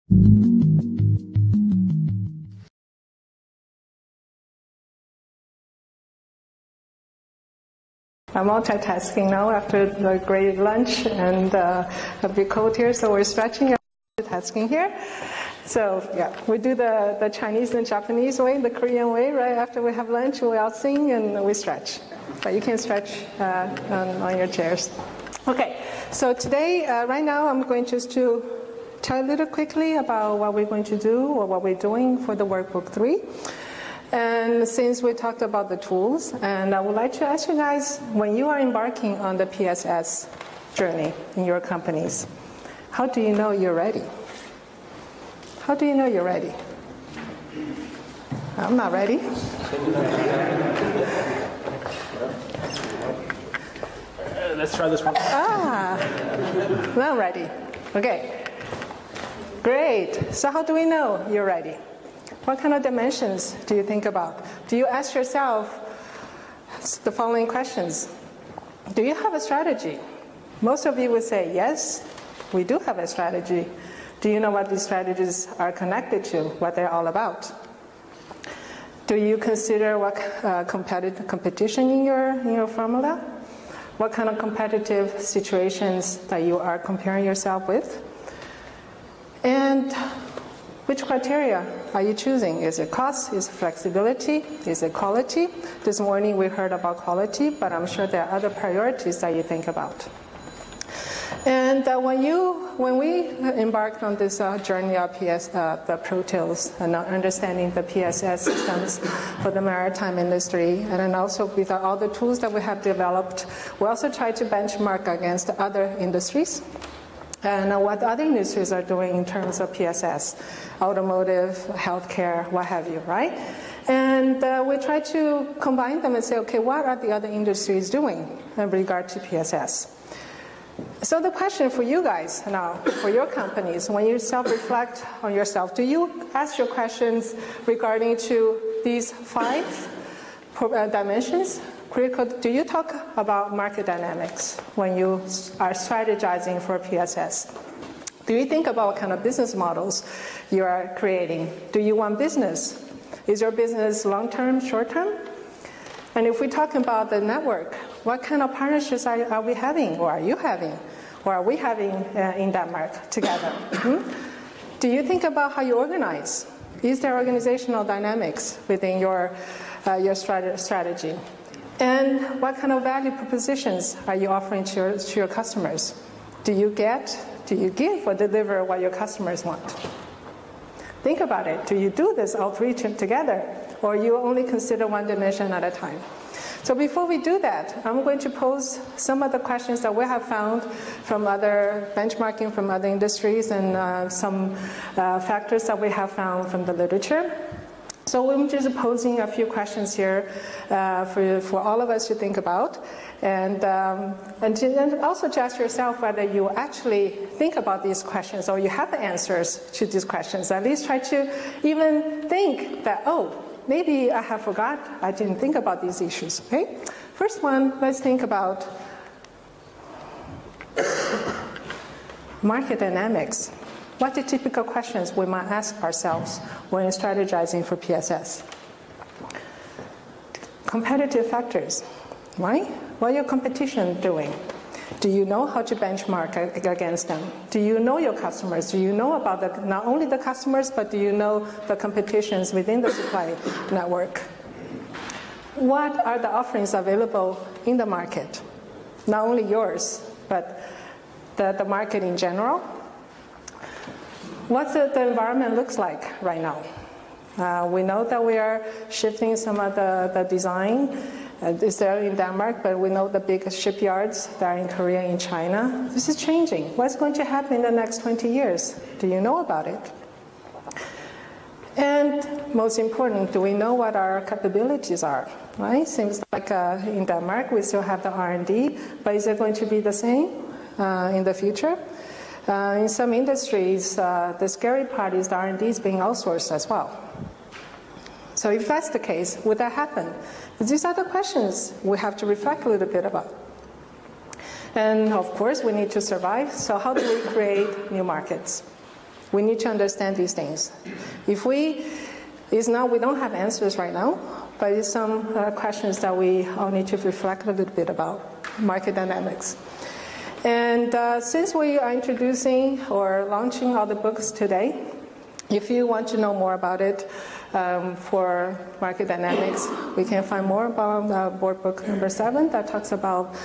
I'm multitasking now after the great lunch and a bit cold here, so we're stretching and multitasking here. So yeah, we do the Chinese and Japanese way, the Korean way, right? After we have lunch, we all sing and we stretch. But you can stretch on your chairs. Okay, so today, right now, I'm going just to tell a little quickly about what we're going to do or what we're doing for the workbook 3. And since we talked about the tools, and I would like to ask you guys, when you are embarking on the PSS journey in your companies, how do you know you're ready? How do you know you're ready? I'm not ready. Let's try this one. Now I'm ready. Okay. Great. So how do we know you're ready? What kind of dimensions do you think about? Do you ask yourself the following questions? Do you have a strategy? Most of you would say, yes, we do have a strategy. Do you know what these strategies are connected to, what they're all about? Do you consider what competition in your formula? What kind of competitive situations that you are comparing yourself with? And which criteria are you choosing? Is it cost? Is it flexibility? Is it quality? This morning we heard about quality, but I'm sure there are other priorities that you think about. And when we embarked on this journey of the Proteus and understanding the PSS systems for the maritime industry, and then also with all the tools that we have developed, we also try to benchmark against other industries and what other industries are doing in terms of PSS, automotive, healthcare, what have you, right? And we try to combine them and say, okay, what are the other industries doing in regard to PSS? So the question for you guys now, for your companies, when you self-reflect on yourself, do you ask your questions regarding to these 5 dimensions? Critical, do you talk about market dynamics when you are strategizing for PSS? Do you think about what kind of business models you are creating? Do you want business? Is your business long-term, short-term? And if we talk about the network, what kind of partnerships are we having, or are you having, or are we having in Denmark together? Do you think about how you organize? Is there organizational dynamics within your strategy? And what kind of value propositions are you offering to your customers? Do you give or deliver what your customers want? Think about it. Do you do this all 3 together, or you only consider one dimension at a time? So before we do that, I'm going to pose some of the questions that we have found from other benchmarking from other industries and some factors that we have found from the literature. So I'm just posing a few questions here for all of us to think about, and also to ask yourself whether you actually think about these questions or you have the answers to these questions. At least try to even think that, oh, maybe I have forgot, I didn't think about these issues, okay? First one, let's think about market dynamics. What are the typical questions we might ask ourselves when strategizing for PSS? Competitive factors, right? What are your competition doing? Do you know how to benchmark against them? Do you know your customers? Do you know about not only the customers, but do you know the competitions within the supply network? What are the offerings available in the market? Not only yours, but the market in general. What the environment looks like right now. We know that we are shifting some of the design. It's there in Denmark, but we know the big shipyards that are in Korea and China. This is changing. What's going to happen in the next 20 years? Do you know about it? And most important, do we know what our capabilities are? Right? Seems like in Denmark we still have the R&D, but is it going to be the same in the future? In some industries, the scary part is the R&D is being outsourced as well. So if that's the case, would that happen? These are the questions we have to reflect a little bit about. And of course, we need to survive. So how do we create new markets? We need to understand these things. We don't have answers right now, but it's some questions that we all need to reflect a little bit about market dynamics. And since we are introducing or launching all the books today, if you want to know more about it for market dynamics, we can find more about board book number 7 that talks about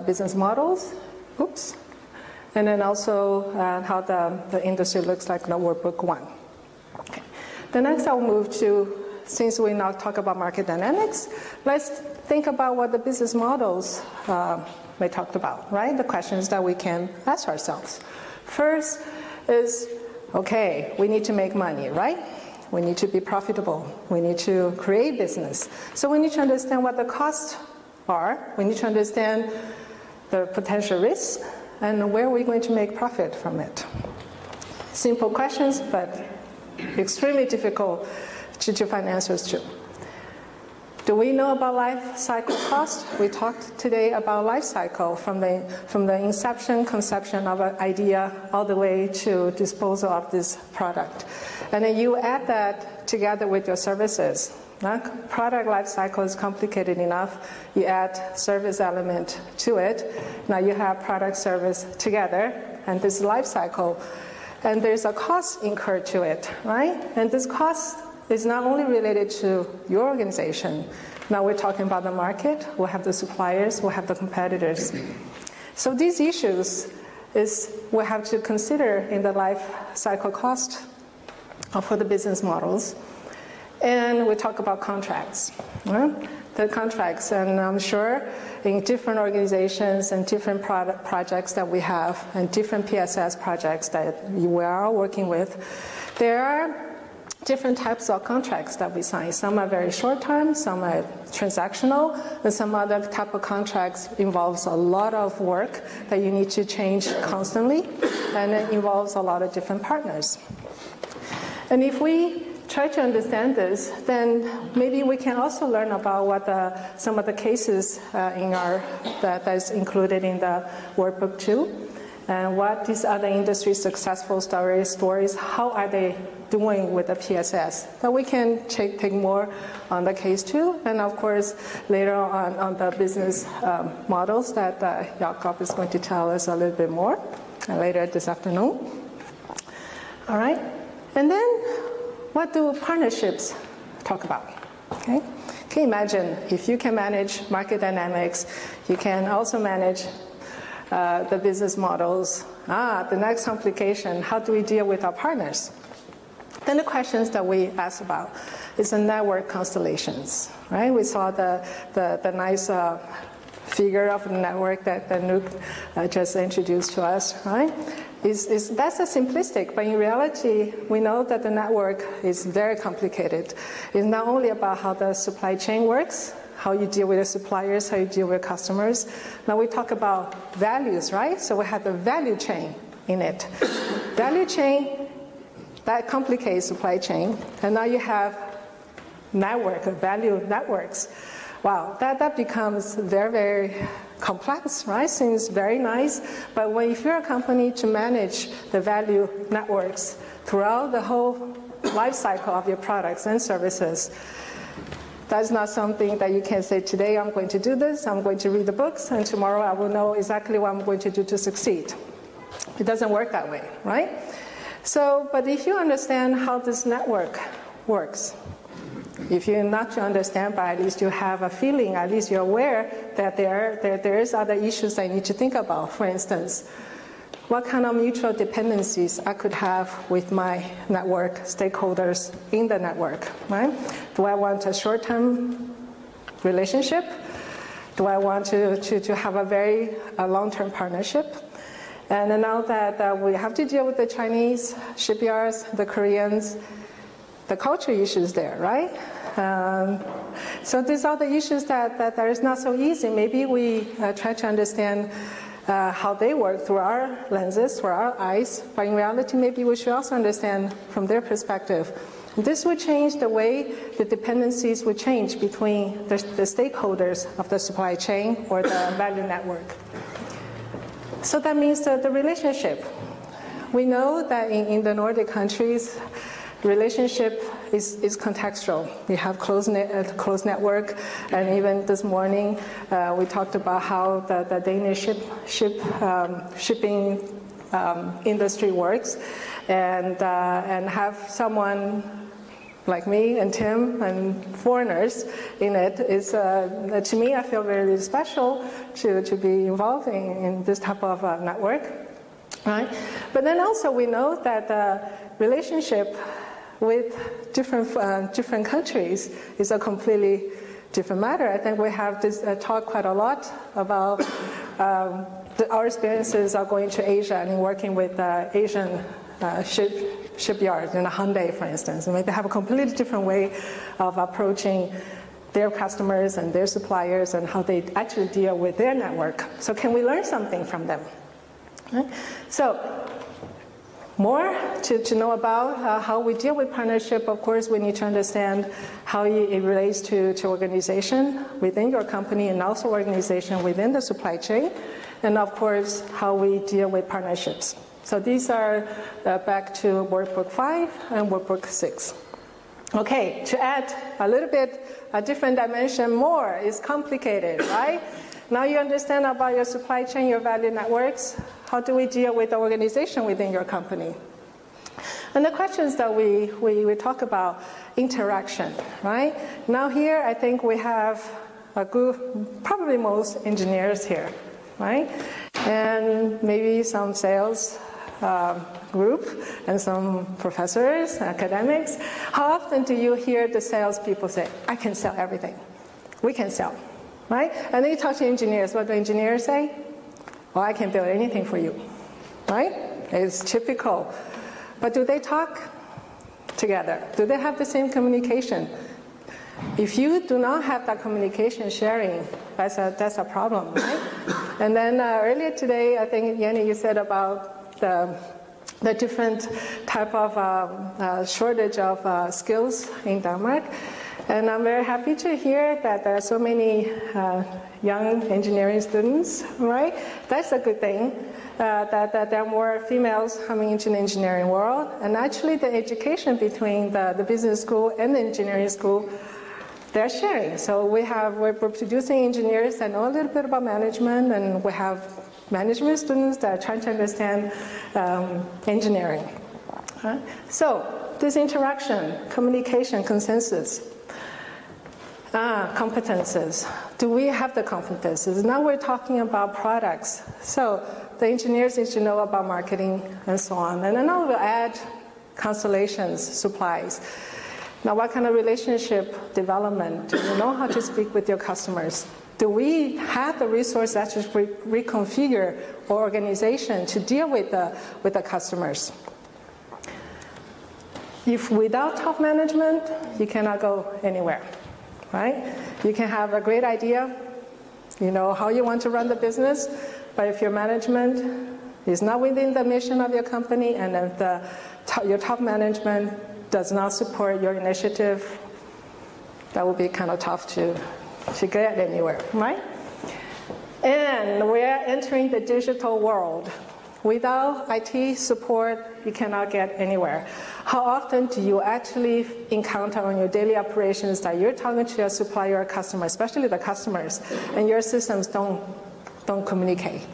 business models. Oops. And then also how the industry looks like in workbook 1. Okay. The next I'll move to, since we now talk about market dynamics, let's think about what the business models we talked about, right? The questions that we can ask ourselves. First is, okay, we need to make money, right? We need to be profitable. We need to create business. So we need to understand what the costs are. We need to understand the potential risks and where we're going to make profit from it. Simple questions, but extremely difficult to find answers to. Do we know about life cycle cost? We talked today about life cycle from the inception, conception of an idea all the way to disposal of this product. And then you add that together with your services. Product life cycle is complicated enough. You add service element to it. Now you have product service together, and this life cycle, and there's a cost incurred to it, right? And this cost is not only related to your organization. Now we're talking about the market. We'll have the suppliers. We'll have the competitors. So these issues we'll have to consider in the life cycle cost for the business models. And we talk about contracts, right? The contracts, and I'm sure in different organizations and different projects that we have and different PSS projects that we are working with, there are different types of contracts that we sign. Some are very short-term, some are transactional, and some other type of contracts involves a lot of work that you need to change constantly, and it involves a lot of different partners. And if we try to understand this, then maybe we can also learn about what some of the cases that is included in the workbook 2, and what these other industry successful stories, how are they doing with the PSS. That we can take more on the case 2, and of course later on the business models that Jakob is going to tell us a little bit more later this afternoon. All right, and then what do partnerships talk about? Okay, can you imagine if you can manage market dynamics, you can also manage the business models. The next complication, how do we deal with our partners? Then the questions that we ask about is the network constellations, right? We saw the nice figure of the network that Nuke just introduced to us, right? That's a simplistic, but in reality, we know that the network is very complicated. It's not only about how the supply chain works, how you deal with the suppliers, how you deal with customers. Now we talk about values, right? So we have the value chain in it. Value chain, that complicates supply chain. And now you have value networks. Wow, that becomes very, very complex, right? Seems very nice, but if you're a company to manage the value networks throughout the whole life cycle of your products and services, that's not something that you can say, today I'm going to do this, I'm going to read the books, and tomorrow I will know exactly what I'm going to do to succeed. It doesn't work that way, right? So, but if you understand how this network works, if you're not to understand, but at least you have a feeling, at least you're aware that there is other issues I need to think about. For instance, what kind of mutual dependencies I could have with my network stakeholders in the network, right? Do I want a short-term relationship? Do I want to have a very long-term partnership? And now that we have to deal with the Chinese shipyards, the Koreans, the culture issues there, right? So these are the issues that is not so easy. Maybe we try to understand how they work through our lenses, through our eyes, but in reality, maybe we should also understand from their perspective. This would change the way the dependencies would change between the stakeholders of the supply chain or the value network. So that means that the relationship. we know that in the Nordic countries, relationship is contextual. We have close network, and even this morning we talked about how the Danish shipping industry works, and have someone like me and Tim and foreigners in it is, to me, I feel very special to be involved in this type of network, right? But then also we know that the relationship with different countries is a completely different matter. I think we have talked quite a lot about our experiences of going to Asia and working with Asian shipyards, in Hyundai, for instance. And they have a completely different way of approaching their customers and their suppliers and how they actually deal with their network. So can we learn something from them? Right? So more to know about how we deal with partnership. Of course, we need to understand how it relates to organization within your company and also organization within the supply chain. And of course, how we deal with partnerships. So these are back to Workbook 5 and Workbook 6. Okay, to add a little bit, a different dimension more is complicated, right? Now you understand about your supply chain, your value networks. How do we deal with the organization within your company? And the questions that we talk about, interaction, right? Now here, I think we have a group, probably most engineers here, right? And maybe some sales group and some professors, academics. How often do you hear the salespeople say, I can sell everything. We can sell, right? And then you talk to engineers. What do engineers say? Well, I can build anything for you, right? It's typical. But do they talk together? Do they have the same communication? If you do not have that communication sharing, that's a problem, right? And then earlier today, I think, Jenny, you said about the different type of shortage of skills in Denmark. And I'm very happy to hear that there are so many young engineering students, right? That's a good thing, that there are more females coming into the engineering world. And actually the education between the business school and the engineering school, they're sharing. So we're producing engineers that know a little bit about management, and we have management students that are trying to understand engineering. So this interaction, communication, consensus, competences. Do we have the competences? Now we're talking about products. So the engineers need to know about marketing and so on. And then I will add constellations, supplies. Now, what kind of relationship development? Do you know how to speak with your customers? Do we have the resources to reconfigure our organization to deal with the customers? If without top management, you cannot go anywhere, right? You can have a great idea, you know how you want to run the business, but if your management is not within the mission of your company, and if your top management does not support your initiative, that will be kind of tough to get anywhere, right? And we're entering the digital world. Without IT support, you cannot get anywhere. How often do you actually encounter on your daily operations that you're talking to your supplier or customer, especially the customers, and your systems don't communicate?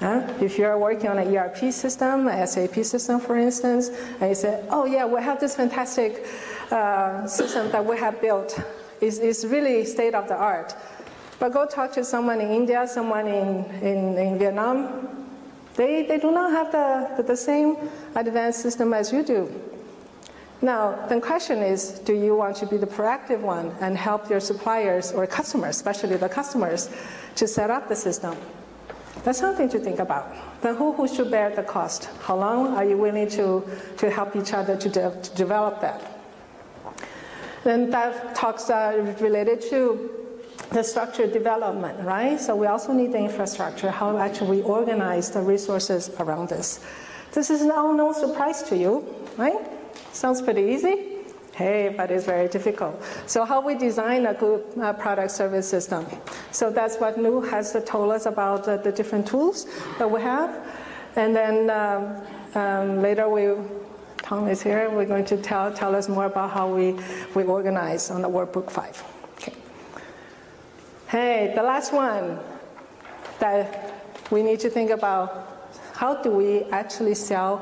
If you're working on an ERP system, an SAP system, for instance, and you say, oh yeah, we have this fantastic system that we have built. It's really state of the art. But go talk to someone in India, someone in Vietnam. They do not have the same advanced system as you do. Now, the question is, do you want to be the proactive one and help your suppliers or customers, especially the customers, to set up the system? That's something to think about. Then who should bear the cost? How long are you willing to help each other to develop that? Then that talks related to the structured development, right? So we also need the infrastructure, how actually we organize the resources around this. This is now no surprise to you, right? Sounds pretty easy. Hey, but it's very difficult. So how we design a good product service system. So that's what Nu has told us about the different tools that we have. And then Later, Tom is here. We're going to tell us more about how we organize on the workbook 5. Okay. Hey, the last one that we need to think about, how do we actually sell,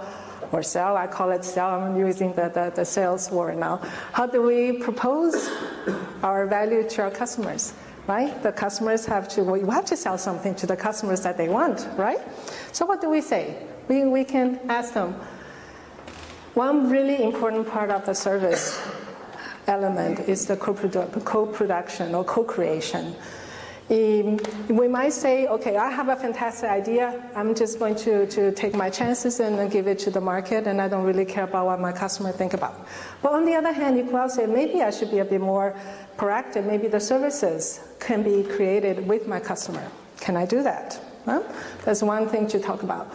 I call it sell, I'm using the sales word now. How do we propose our value to our customers, right? The customers you have to sell something to the customers that they want, right? So what do we say? We can ask them, one really important part of the service element is the co-production or co-creation. We might say, okay, I have a fantastic idea. I'm just going to take my chances and then give it to the market, and I don't really care about what my customer think about. But on the other hand, you could also say, maybe I should be a bit more proactive. Maybe the services can be created with my customer. Can I do that? Huh? That's one thing to talk about.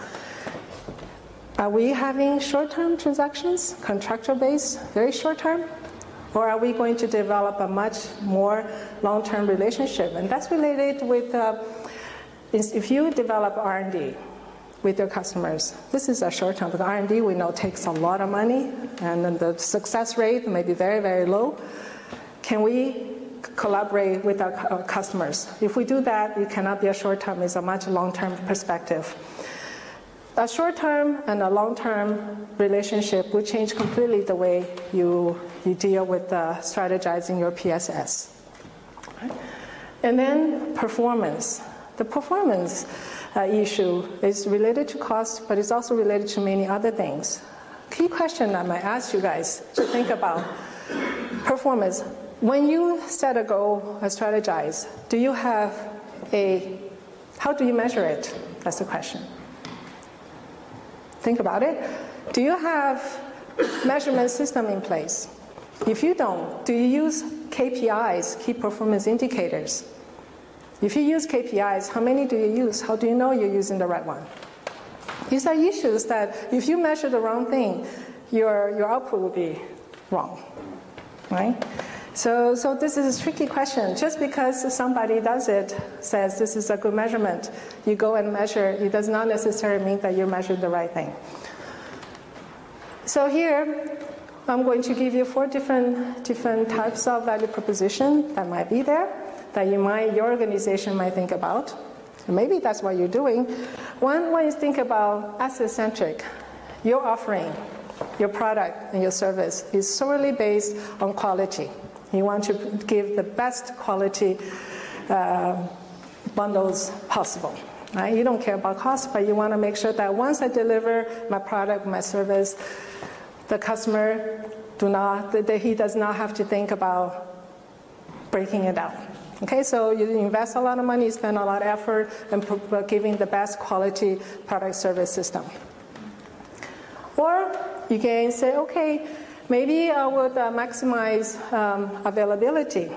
Are we having short-term transactions, contractual-based, very short-term? Or are we going to develop a much more long-term relationship? And that's related with, if you develop R&D with your customers, this is a short-term, because R&D we know takes a lot of money, and then the success rate may be very, very low. Can we collaborate with our customers? If we do that, it cannot be a short-term, it's a much long-term perspective. A short-term and a long-term relationship will change completely the way you deal with strategizing your PSS. And then performance. The performance issue is related to cost, but it's also related to many other things. Key question I might ask you guys to think about: performance. When you set a goal or strategize, how do you measure it? That's the question. Think about it. Do you have measurement system in place? If you don't, do you use KPIs, key performance indicators? If you use KPIs, how many do you use? How do you know you're using the right one? These are issues that if you measure the wrong thing, your output will be wrong, right? So this is a tricky question. Just because somebody does it, says this is a good measurement, you go and measure, it does not necessarily mean that you measured the right thing. So here, I'm going to give you 4 different types of value proposition that might be there, that your organization might think about. Maybe that's what you're doing. One is think about asset-centric. Your offering, your product, and your service is solely based on quality. You want to give the best quality bundles possible. Right? You don't care about cost, but you want to make sure that once I deliver my product, my service, the customer he does not have to think about breaking it down. Okay, so you invest a lot of money, spend a lot of effort in giving the best quality product service system. Or you can say, okay, maybe I would maximize availability.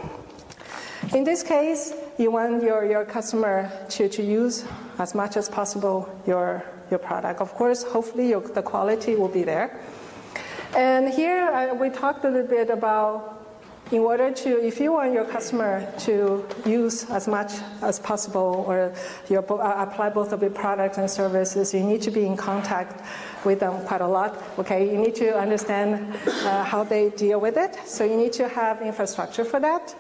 In this case, you want your customer to use as much as possible your product. Of course, hopefully the quality will be there. And here we talked a little bit about if you want your customer to use as much as possible or apply both of your products and services, you need to be in contact with them quite a lot. Okay, you need to understand how they deal with it. So you need to have infrastructure for that.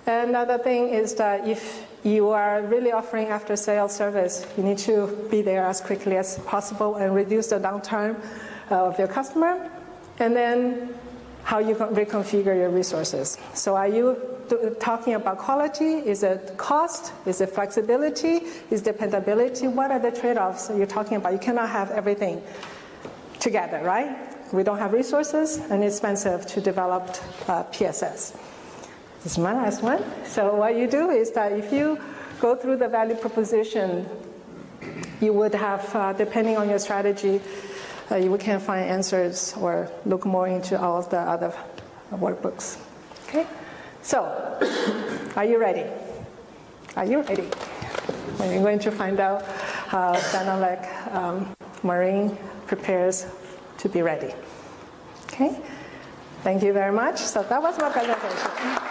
Another thing is that if you are really offering after-sales service, you need to be there as quickly as possible and reduce the downtime of your customer. And then how you can reconfigure your resources. So are you talking about quality? Is it cost? Is it flexibility? Is it dependability? What are the trade-offs you're talking about? You cannot have everything together, right? We don't have resources, and it's expensive to develop PSS. This is my last one. So what you do is that if you go through the value proposition, you would have, depending on your strategy, you can find answers or look more into all of the other workbooks. Okay? So, are you ready? Are you ready? We're going to find out how Danilek Marine prepares to be ready. Okay? Thank you very much. So that was my presentation.